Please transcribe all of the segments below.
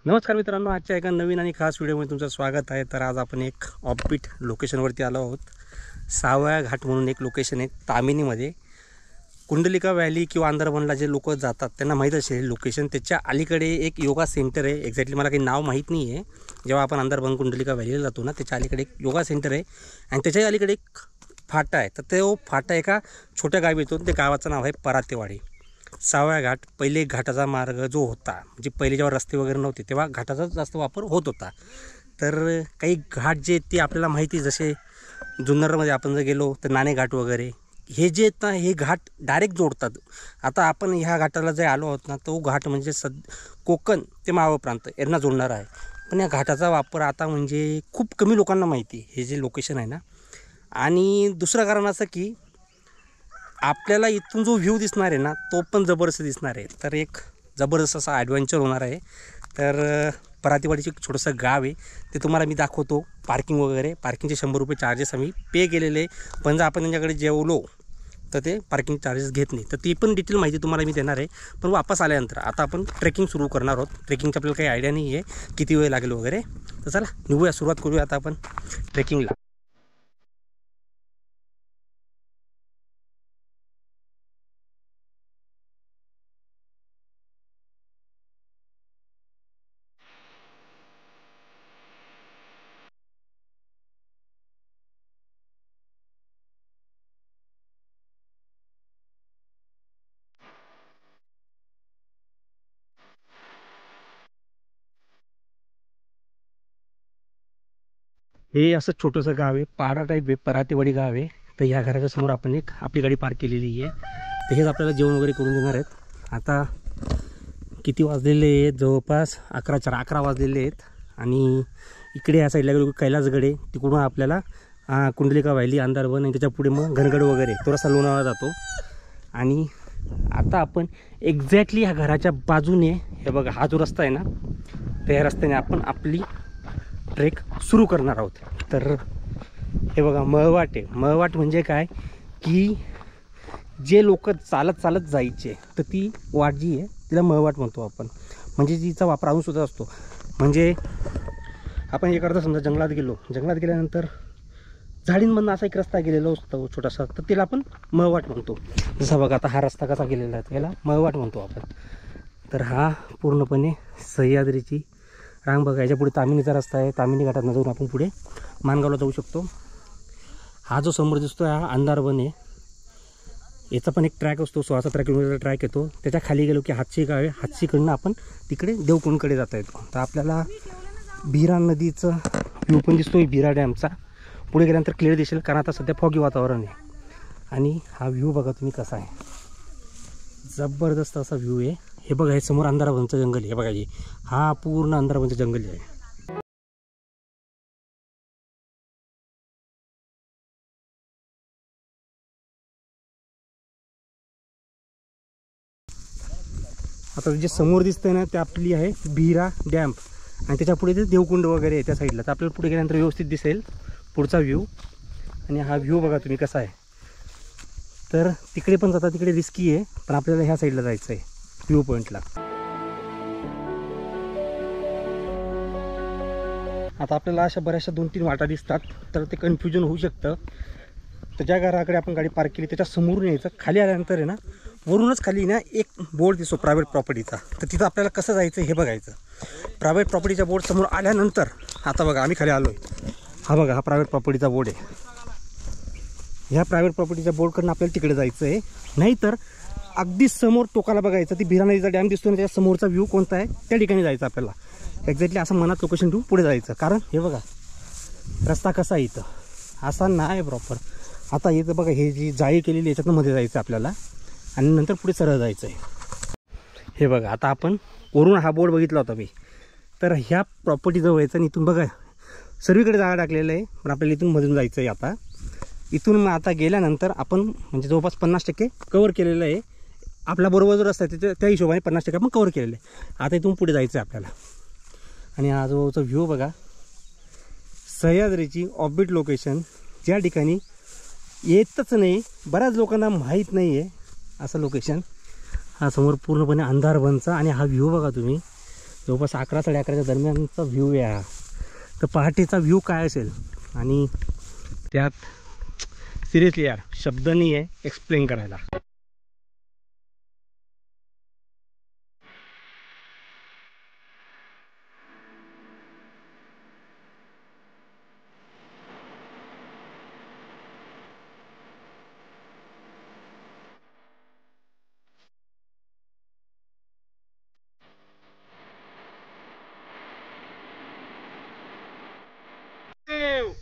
नमस्कार मित्रांनो, आजच्या एका नवीन आणि खास व्हिडिओमध्ये तुमचं स्वागत आहे। तर आज आपण एक ऑफबीट लोकेशनवरती आलो आहोत। सावळा घाट म्हणून एक लोकेशन आहे तामिनीमध्ये। कुंडलिका व्हॅली किंवा अंदरबनला जे लोक जातात त्यांना माहीत असेल लोकेशन। त्याच्या अलीकडे एक योगा सेंटर आहे। एक्झॅक्टली मला काही नाव माहीत नाही आहे। जेव्हा आपण अंदरबन कुंडलिका व्हॅलीला जातो ना, त्याच्या अलीकडे एक योगा सेंटर आहे आणि त्याच्या अलीकडे एक फाटा आहे। तर तो फाटा एका छोट्या गावी येतो। ते गावाचं नाव आहे परातेवाडी। सावळा घाट पहिले घाटाचा मार्ग जो होता, म्हणजे पहिले जेव्हा रस्ते वगैरे नव्हते तेव्हा घाटाचा जास्त वापर होत होता। तर काही घाट जे ते आपल्याला माहिती, जसे जुन्नरमध्ये आपण जर गेलो तर नाणे घाट वगैरे हे जे आहेत ना, हे घाट डायरेक्ट जोडतात। आता आपण ह्या घाटाला जे आलो आहोत ना, तो घाट म्हणजे कोकण ते मावळ प्रांत यांना जोडणारा आहे। पण या घाटाचा वापर आता म्हणजे खूप कमी लोकांना माहिती हे जे लोकेशन आहे ना। आणि दुसरं कारण असं की आपल्याला इथून जो व्ह्यू दिसणार आहे ना, तो पण जबरदस्त दिसणार आहे। तर एक जबरदस्त असा ॲडव्हेंचर होणार आहे। तर परातेवाडीचं एक छोटंसं गाव आहे, ते तुम्हाला मी दाखवतो। पार्किंग वगैरे, पार्किंगचे 100 रुपये चार्जेस आम्ही पे केलेले, पण जर आपण त्यांच्याकडे जेवलो तर ते पार्किंग चार्जेस घेत नाही। तर ती पण डिटेल माहिती तुम्हाला मी देणार आहे। पण वापस आल्यानंतर आता आपण ट्रेकिंग सुरू करणार आहोत। ट्रेकिंगची आपल्याला काही आयडिया नाही आहे किती वेळ लागेल वगैरे। तर चला निघूया, सुरुवात करूया आता आपण ट्रेकिंगला। हे असं छोटंसं गाव आहे, पाडा टाईप आहे, परातेवाडी गाव आहे। तर ह्या घराच्या समोर आपण एक आपली गाडी पार्क केलेली आहे। तर हेच आपल्याला जेवण वगैरे करून देणार आहेत। आता किती वाजलेले आहेत? जवळपास 11 वाजलेले आहेत। आणि इकडे या साईडला गेलो कैलासगड आहे, तिकडून आपल्याला कुंडलिका व्हॅली, अंदरबन आणि त्याच्या पुढे मग घनगड वगैरे थोडासा लोणावळा जातो। आणि आता आपण एक्झॅक्टली ह्या घराच्या बाजूने, हे बघा हा जो रस्ता आहे ना, त्या रस्त्याने आपण आपली ट्रेक सुरू करणार आहोत। तर हे बघा मळवाट आहे। मळवाट म्हणजे काय की जे लोक चालत चालत जायचे, तर ती वाट जी आहे तिला मळवाट म्हणतो आपण। म्हणजे जिचा वापर अजून सुद्धा असतो। म्हणजे आपण हे करता समजा जंगलात गेलो, जंगलात गेल्यानंतर झाडींमधून असा एक रस्ता गेलेला असतो छोटासा, तर तिला आपण मळवाट म्हणतो। जसा बघा आता हा रस्ता कसा गेलेला आहे त्याला मळवाट म्हणतो आपण। तर हा पूर्णपणे सह्याद्रीची रांग बघा। याच्या पुढे तामिनीचा रस्ता आहे। तामिनी घाटातून जाऊन आपण पुढे माणगावला जाऊ शकतो। हा जो समोर दिसतो हा अंदरबन आहे। याचा पण एक ट्रॅक असतो, 16-17 किलोमीटरचा ट्रॅक येतो। त्याच्या खाली गेलो की हातशी गाव आहे। हातशीकडनं आपण तिकडे देवकुंडकडे जाता येतो। तर आपल्याला भीरा नदीचं व्ह्यू पण दिसतोय, भीरा डॅमचा। पुढे गेल्यानंतर क्लिअर दिसेल, कारण आता सध्या फॉगी वातावरण आहे। आणि हा व्ह्यू बघा तुम्ही कसा आहे, जबरदस्त असा व्ह्यू आहे। हे बघा, हे समोर अंदरबनचं जंगल आहे। हे बघा, हा पूर्ण अंदरबनचं जंगल आहे। आता जे समोर दिसतंय ना, ते आपली आहे भीरा डॅम आणि त्याच्या पुढे ते देवकुंड वगैरे आहे त्या साईडला। तर आपल्याला पुढे गेल्यानंतर व्यवस्थित दिसेल पुढचा व्ह्यू। आणि हा व्ह्यू बघा तुम्ही कसा आहे। तर तिकडे पण जाता, तिकडे रिस्की आहे, पण आपल्याला ह्या साईडला जायचं आहे व्ह्यू पॉईंटला। आता आपल्याला अशा बऱ्याचशा 2-3 वाटा दिसतात, तर ते कन्फ्युजन होऊ शकतं। तर ज्या घराकडे आपण गाडी पार्क केली त्याच्या समोरून यायचं। खाली आल्यानंतर आहे ना, वरूनच खाली ना एक बोर्ड दिसतो प्रायव्हेट प्रॉपर्टीचा। तर तिथं आपल्याला कसं जायचं हे बघायचं। प्रायव्हेट प्रॉपर्टीच्या बोर्ड समोर आल्यानंतर आता बघा आम्ही खाली आलो आहे। हा बघा, हा प्रायव्हेट प्रॉपर्टीचा बोर्ड आहे। ह्या प्रायव्हेट प्रॉपर्टीच्या बोर्डकडून आपल्याला तिकडे जायचं आहे। नाहीतर अगदी समोर टोकाला बघायचं, ती भीरा नदीचा डॅम दिसतो ना, त्याच्या समोरचा व्ह्यू कोणता आहे त्या ठिकाणी जायचं आपल्याला। एक्झॅक्टली असं मनात लोकेशन ठेवून पुढे जायचं। कारण हे बघा रस्ता कसा आहे इथं, असा नाही प्रॉपर। आता इथं बघा, हे जी जाळी केलेली याच्यातनं मध्ये जायचं आपल्याला आणि नंतर पुढे सरळ जायचं आहे। हे बघा, आता आपण वरून हा बोर्ड बघितला होता मी। तर ह्या प्रॉपर्टीजवळ यायचं आणि इथून बघा सर्वीकडे जागा टाकलेलं आहे, पण आपल्याला इथून मधून जायचं आहे। आता इथून मग आता गेल्यानंतर आपण म्हणजे जवळपास 50% कवर केलेलं आहे। आपला बरोबर जो रस्ता आहे त्या हिशोबाने 50% आपण कवर केलेलं आहे। आता इथून पुढे जायचं आहे आपल्याला। आणि आजूबाजूचा व्ह्यू बघा, सह्याद्रीची ऑफबीट लोकेशन, ज्या ठिकाणी येतच नाही, बऱ्याच लोकांना माहीत नाही आहे असं लोकेशन। हा समोर पूर्णपणे अंधारबनचा आणि हा व्ह्यू बघा तुम्ही, जवळपास 11-11:30च्या दरम्यानचा व्ह्यू आहे हा. तर पहाटेचा व्ह्यू काय असेल, आणि त्यात सिरियसली यार शब्द नाही आहे एक्सप्लेन करायला.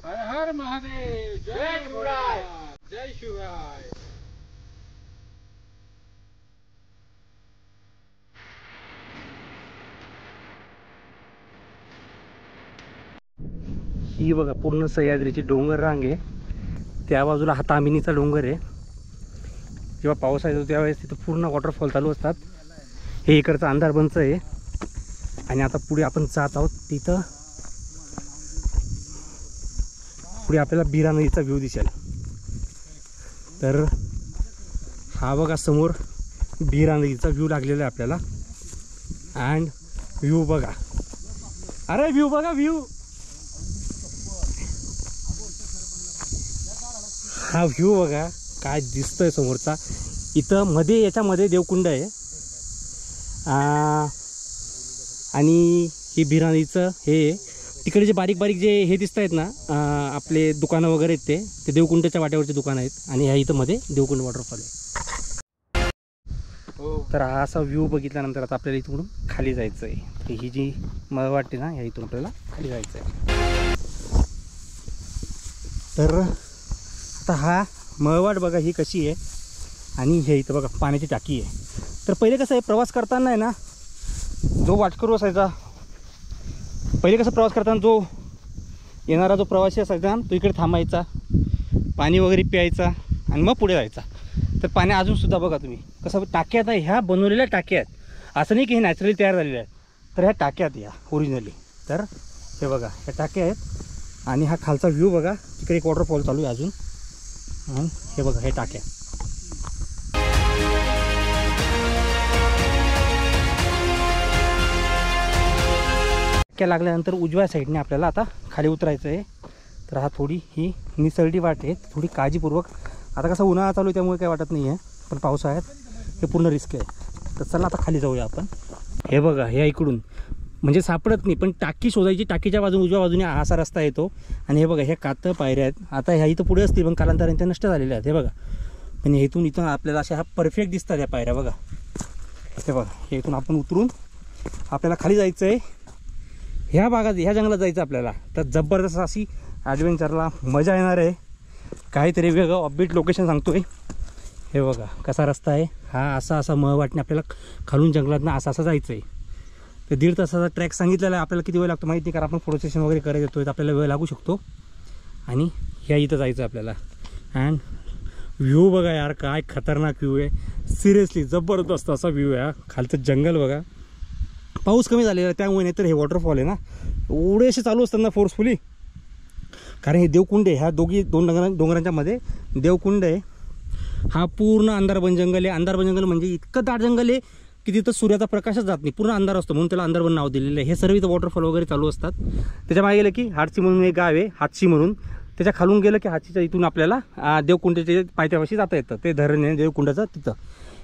हर हर महादेव, जय शिवराय, जय शिवराय. ही बघा पूर्ण सह्याद्रीची डोंगर रांग आहे. त्या बाजूला हा तामिनीचा डोंगर आहे. जेव्हा पाऊस येतो त्यावेळेस तिथं पूर्ण वॉटरफॉल चालू असतात. हे इकडचं अंधारबनचं आहे. आणि आता पुढे आपण जात आहोत, तिथं पुढे आपल्याला बिरा नदीचा व्ह्यू दिसेल. तर हा बघा समोर बिरा नदीचा व्ह्यू लागलेला आहे आपल्याला. अँड व्ह्यू बघा, अरे व्ह्यू बघा, व्ह्यू हा व्ह्यू बघा काय दिसतोय समोरचा. इथं मध्ये याच्यामध्ये देवकुंड आहे. आणि ही बिरा नदीचं हे तिकडे जे बारीक बारीक जे हे दिसत आहेत ना, आपले दुकानं वगैरे आहेत, ते देवकुंडच्या वाट्यावरचे दुकानं आहेत. आणि ह्या इथं मध्ये देवकुंड वॉटरफॉल आहे. तर हा असा व्ह्यू बघितल्यानंतर आता आपल्याला इथून खाली जायचं आहे. ही जी मला वाटते ना, ह्या इथून आपल्याला खाली जायचं आहे. तर आता हा मळवाट बघा ही कशी आहे. आणि हे इथं बघा पाण्याची टाकी आहे. तर पहिले कसं आहे, प्रवास करताना आहे ना, जो वाटकरू असायचा, पहिले कसं प्रवास करताना जो येणारा जो प्रवासी असायचा तो इकडे थांबायचा, पाणी वगैरे प्यायचा आणि मग पुढे जायचा. तर पाणी अजूनसुद्धा बघा तुम्ही कसं टाक्यात आहे. ह्या बनवलेल्या टाक्या आहेत, असं नाही की हे नॅचरली तयार झालेल्या आहेत. तर ह्या टाक्यात या ओरिजिनली. तर हे बघा ह्या टाक्या आहेत. आणि हा खालचा व्ह्यू बघा, तिकडे एक वॉटरफॉल चालू आहे अजून. आणि हे बघा हे टाक्या. टाक्या लागल्यानंतर उजव्या साईडने आपल्याला आता खाली उतरायचं आहे. तर हा थोडी ही निसरडी वाट आहे, थोडी काळजीपूर्वक. आता कसं उन्हाळा चालू आहे त्यामुळे काही वाटत नाही आहे, पण पावसाळ्यात हे पूर्ण रिस्क आहे. तर चला आता खाली जाऊया आपण. हे बघा हे इकडून म्हणजे सापडत नाही, पण टाकी शोधायची. टाकीच्या बाजून उजव्या बाजूने असा रस्ता येतो. आणि हे बघा हे कातं पायऱ्या आहेत. आता ह्या इथं पुढे असतील पण कालांतराने त्या नष्ट झालेल्या आहेत. हे बघा, पण इथून आपल्याला अशा हा परफेक्ट दिसतात या पायऱ्या बघा. हे बघा हे इथून आपण उतरून आपल्याला खाली जायचं आहे. ह्या भागात ह्या जंगलात जायचं आपल्याला. तर जबरदस्त अशी ॲडव्हेंचरला मजा येणार आहे. काहीतरी वेगळं ऑफबीट लोकेशन सांगतोय. हे बघा कसा रस्ता आहे हा. असा मळवाटने आपल्याला खालून जंगलातनं असं जायचं आहे. तर 1.5 तासाचा ट्रॅक सांगितलेला आहे. आपल्याला किती वेळ लागतो माहिती नाही, कारण आपण फोटो सेशन वगैरे करायला येतो, तर आपल्याला वेळ लागू शकतो. आणि ह्या इथं जायचं आपल्याला. अँड व्ह्यू बघा यार काय खतरनाक व्ह्यू आहे. सिरियसली जबरदस्त असा व्ह्यू आहे. खालचं जंगल बघा. पाऊस कमी झालेला आहे त्यामुळे, नाही तर हे वॉटरफॉल आहे ना एवढे असे चालू असतात ना फोर्सफुली. कारण हे देवकुंड आहे. ह्या दोन डोंगरांच्या मध्ये देवकुंड आहे. हा पूर्ण अंधारबन जंगल आहे. अंधारबन जंगल म्हणजे इतकं दाट जंगल आहे की तिथं सूर्याचा प्रकाशच जात नाही, पूर्ण अंधार असतो, म्हणून त्याला अंधारबन नाव दिलेलं आहे. हे सर्व इथं वॉटरफॉल वगैरे चालू असतात. त्याच्या मागे गेलं की हातशी म्हणून एक गाव आहे, हातशी म्हणून. त्याच्या खालून गेलं की हातशीच्या इथून आपल्याला देवकुंडाच्या पायथ्यापाशी जाता येतं. ते धरण आहे देवकुंडाचं तिथं.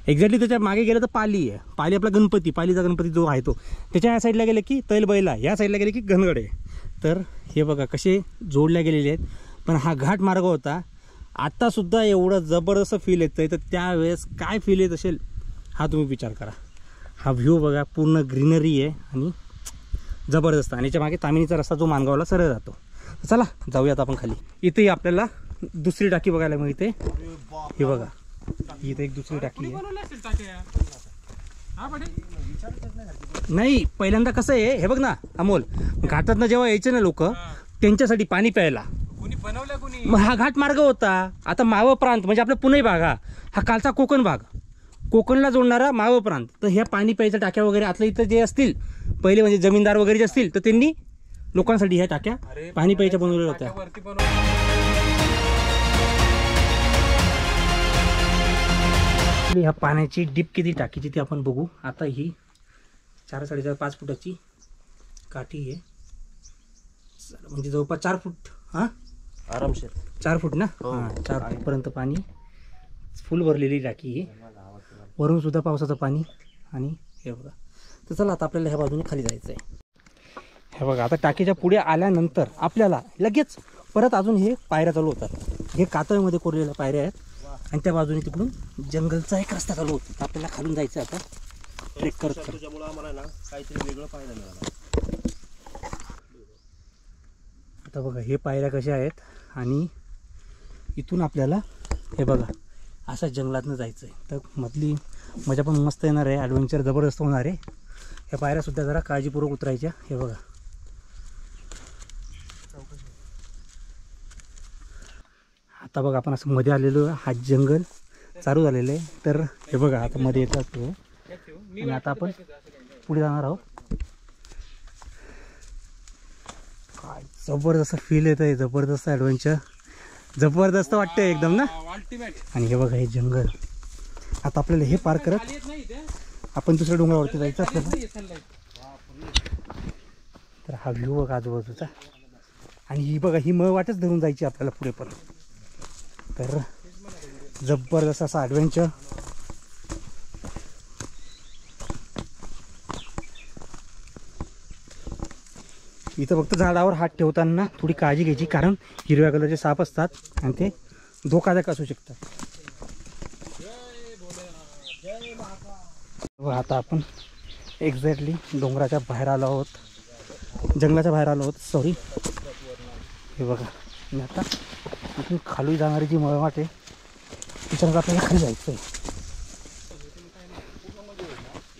एक्झॅक्टली त्याच्या मागे गेलं तर पाली आहे. पाली आपला गणपती, पालीचा गणपती जो आहे तो. त्याच्या या साईडला गेलं की तैलबैला, या साईडला गेले की घनगड आहे. तर हे बघा कसे जोडल्या गेलेले आहेत. पण हा घाट मार्ग होता. आत्तासुद्धा एवढं जबरदस्त फील येतं आहे, तर त्यावेळेस काय फील येत असेल हा तुम्ही विचार करा. हा व्ह्यू बघा पूर्ण ग्रीनरी आहे आणि जबरदस्त. आणि याच्या मागे तामिनीचा रस्ता जो मानगावला सरळ जातो. चला जाऊयात आपण खाली. इथेही आपल्याला दुसरी टाकी बघायला मिळते. हे बघा इथे एक दुसरी टाकी आहे. नाही पहिल्यांदा कसं आहे हे बघ ना अमोल, घाटातनं जेव्हा यायचे ना लोक त्यांच्यासाठी पाणी प्यायला मग हा घाट मार्ग होता. आता मावळ प्रांत म्हणजे आपला पुणे भाग, हा कालचा कोकण भाग, कोकणला जोडणारा मावळ प्रांत. तर ह्या पाणी प्यायच्या टाक्या वगैरे आतलं इथं जे असतील पहिले म्हणजे जमीनदार वगैरे जे असतील तर त्यांनी लोकांसाठी ह्या टाक्या पाणी प्यायच्या बनवलेल्या होत्या. ह्या पाण्याची डीप किती टाकीची ती आपण बघू. आता ही 4-4.5 फुटाची काठी आहे म्हणजे जवळपास 4 फूट. हां आरामशीर 4 फूट ना. हो. हां 4 फूटपर्यंत पाणी फुल भरलेली टाकी आहे. वरून सुद्धा पावसाचं पाणी. आणि हे बघा. तर चला आता आपल्याला ह्या बाजूने खाली जायचं आहे. हे बघा आता टाकीच्या पुढे आल्यानंतर आपल्याला लगेच परत अजून हे पायऱ्या चालू होतात. हे कातळमध्ये कोरलेल्या पायऱ्या आहेत आणि त्या बाजूने तिकडून जंगलचा एक रस्ता चालू होतो. आपल्याला खालून जायचं आता ट्रेक करत करत. त्याच्यामुळे आम्हाला ना काहीतरी वेगळं पाहायला मिळालं. आता बघा हे पायऱ्या कशा आहेत आणि इथून आपल्याला हे बघा अशा जंगलातनं जायचं आहे. तर मधली मजा पण मस्त येणार आहे. ॲडव्हेंचर जबरदस्त होणार आहे. ह्या पायऱ्यासुद्धा जरा काळजीपूर्वक उतरायच्या. हे बघा आता बघा आपण असं मध्ये आलेलो आहे. हा जंगल चालू झालेलं आहे. तर हे बघा आता मध्ये येतात तो आणि आता आपण पुढे जाणार आहोत. काय जबरदस्त फील येत आहे. जबरदस्त ॲडव्हेंचर जबरदस्त वाटतंय एकदम ना. आणि हे बघा हे जंगल. आता आपल्याला हे पार करत आपण दुसऱ्या डोंगरावरती जायचं आपल्याला. तर हा व्ह्यू बघा आजूबाजूचा. आणि ही बघा ही मळ वाटच धरून जायची आपल्याला पुढे पण. तर जबरदस्त असा ॲडव्हेंचर. इथं फक्त झाडावर हात ठेवताना थोडी काळजी घ्यायची कारण हिरव्या कलरचे साप असतात आणि ते धोकादायक असू शकतात. आता आपण एक्झॅक्टली डोंगराच्या बाहेर आलो आहोत. जंगलाच्या बाहेर आलो आहोत सॉरी. हे बघा आणि आता इथून खाली जाणारी जी मळवाट आहे त्याच्यामध्ये आपल्याला खाली जायचं आहे.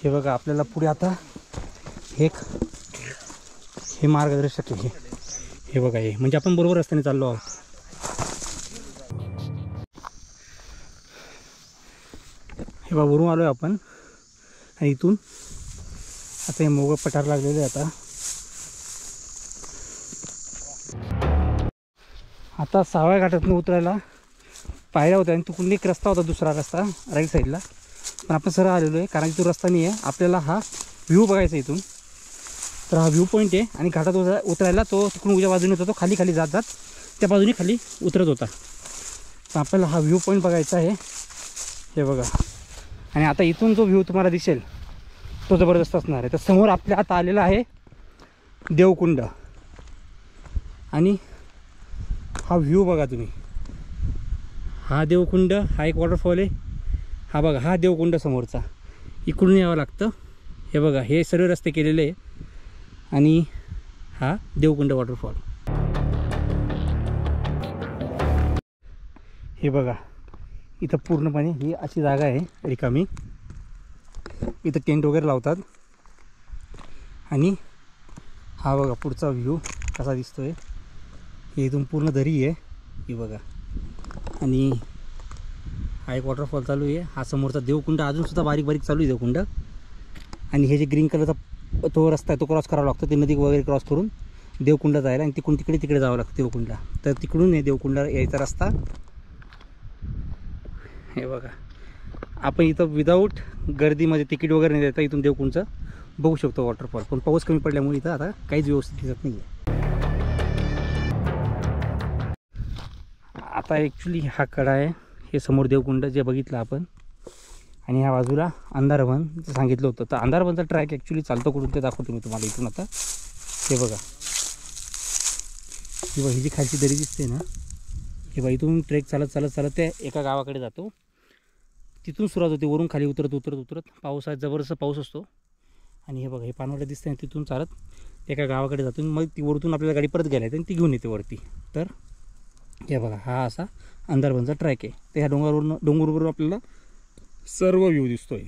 हे बघा आपल्याला पुढे आता हे मार्गदर्शक आहे. हे बघा हे म्हणजे आपण बरोबर रस्त्याने चाललो आहोत. हे बघा वरून आलो आहे आपण आणि इथून आता हे मोगं पठार लागलेलं आहे. आता 6व्या घाटातून उतरायला पायऱ्या होत्या आणि तिकडून एक रस्ता होता दुसरा रस्ता राईट साईडला. पण आपण सरळ आलेलो आहे कारण इथून रस्ता नाही आहे. आपल्याला हा व्ह्यू बघायचा इथून. तर हा व्ह्यू पॉईंट आहे आणि घाटात उतरायला तो तिकडून उजव्या बाजूने होता. तो खाली खाली जात जात त्या बाजूने खाली उतरत होता. तर आपल्याला हा व्ह्यू पॉईंट बघायचा आहे. हे बघा आणि आता इथून जो व्ह्यू तुम्हाला दिसेल तो जबरदस्त असणार आहे. तर समोर आपल्या आता आलेला आहे देवकुंड. आणि हा व्ह्यू बघा तुम्ही. हा देवकुंड हा एक वॉटरफॉल आहे. हा बघा हा देवकुंड समोरचा. इकडून यावं लागतं. हे बघा हे सर्व रस्ते केलेले आहे आणि हा देवकुंड वॉटरफॉल. हे बघा इथं पूर्णपणे ही अशी जागा आहे रिकामी. इथं टेंट वगैरे लावतात. आणि हा बघा पुढचा व्ह्यू कसा दिसतोय. हे इथून पूर्ण दरी आहे ही बघा. आणि हा एक वॉटरफॉल चालू आहे. हा समोरचा देवकुंड अजूनसुद्धा बारीक बारीक चालू आहे देवकुंड. आणि हे जे ग्रीन कलरचा तो रस्ता आहे तो क्रॉस करावा लागतो. ते नदी वगैरे क्रॉस करून देवकुंड जायला आणि तिकडून तिकडे जावं लागतं देवकुंडला. तर तिकडून हे देवकुंडला यायचा रस्ता. हे बघा आपण इथं विदाऊट गर्दीमध्ये तिकीट वगैरे नाही देता इथून देवकुंडचं बघू शकतो वॉटरफॉल. पण पाऊस कमी पडल्यामुळे इथं आता काहीच व्यवस्थित दिसत नाही आहे. आता ॲक्च्युली हा कडा आहे. हे समोर देवकुंड जे बघितलं आपण आणि ह्या बाजूला अंधारवन जे सांगितलं होतं. तर अंधारवनचा ट्रॅक ॲक्च्युली चालतो कुठून ते दाखवतो मी तुम्हाला इथून आता. हे बघा ही जी खालची दरी दिसते ना हे बघा इथून ट्रेक चालत चालत चालत त्या एका गावाकडे जातो. तिथून सुरुवात होते वरून खाली उतरत उतरत उतरत. पावसाळ्यात जबरदस्त पाऊस असतो. आणि हे बघा हे पानवडे दिसते तिथून चालत एका गावाकडे जातो. मग ती वरतून आपल्याला गाडी परत गेल्या आणि ती घेऊन येते वरती. तर हे बघा हा असा अंधारवनचा ट्रॅक आहे. तर ह्या डोंगरावरून आपल्याला सर्व व्ह्यू दिसतोय.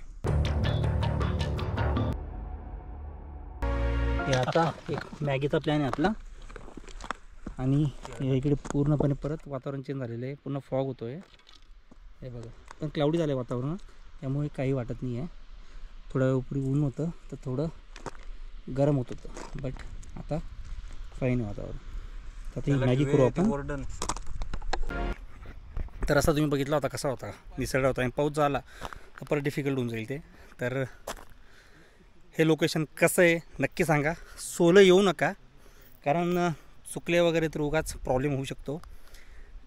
हे आता एक मॅगीचा प्लॅन आहे आपला. आणि इकडे पूर्णपणे परत वातावरण चेंज झालेलं आहे. पूर्ण फॉग होतो आहे. हे बघा पण क्लाउडी झालं आहे वातावरण त्यामुळे काही वाटत नाही आहे. थोड्या वेळपूर्वी ऊन होतं तर थोडं गरम होत होतं. बट आता फाईन वातावरण. तर ही मॅगी करू आपण. तर असा तुम्ही बघितला होता कसा होता. निसर्ग होता आणि पाऊस झाला तर परत डिफिकल्ट होऊन जाईल ते. तर आता आपण मॅगी करू. तर असा तुम्ही बघितला होता कसा होता निसर्ग होता आणि पाऊस झाला तर परत डिफिकल्ट होऊन जाईल ते. तर असा तुम्ही बघितला होता कसा होता निसर्ग होता आणि पाऊस झाला तर परत डिफिकल्ट होऊन जाईल ते. तर हे लोकेशन कसं आहे नक्की सांगा. सोलं येऊ नका, कारण चुकले वगैरे तर उगाच प्रॉब्लेम होऊ शकतो.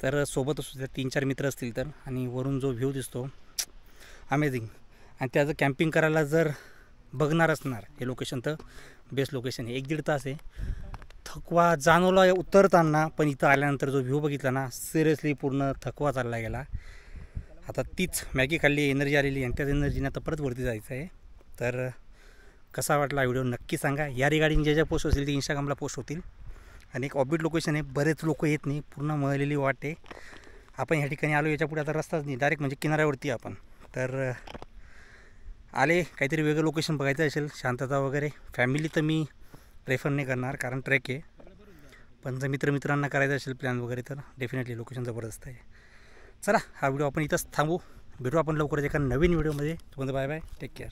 तर सोबत असू द्या 3-4 मित्र असतील तर. आणि वरून जो व्ह्यू दिसतो अमेझिंग. आणि त्याचं कॅम्पिंग करायला जर बघणार असणार हे लोकेशन तर बेस्ट लोकेशन आहे. 1-1.5 तास आहे. थकवा जाणवला उतरताना, पण इथं आल्यानंतर जो व्ह्यू बघितला ना, सिरियसली पूर्ण थकवा चालला गेला. आता तीच मॅगी खाल्ली, एनर्जी आलेली, आणि त्याच एनर्जीने आता परत वरती जायचं आहे. तर कसा वाटला व्हिडिओ नक्की सांगा. या रिगार्डिंग ज्या पोस्ट असतील ते इंस्टाग्रामला पोस्ट होतील. आणि एक ऑबिट लोकेशन आहे, बरेच लोक येत नाही, पूर्ण मळलेली वाट आहे. आपण ह्या ठिकाणी आलो, याच्या पुढे आता रस्ताच नाही, डायरेक्ट म्हणजे किनाऱ्यावरती आपण. तर आले काहीतरी वेगळं लोकेशन बघायचं असेल, शांतता वगैरे, फॅमिली तर मी प्रेफर नाही करणार कारण ट्रेक आहे. पण जर मित्रांना करायचं असेल प्लॅन वगैरे तर डेफिनेटली लोकेशन जबरदस्त आहे. चला, हा व्हिडिओ आपण इथंच थांबू. भेटू आपण लवकरच एका नवीन व्हिडिओमध्ये. तोपर्यंत बाय बाय, टेक केअर.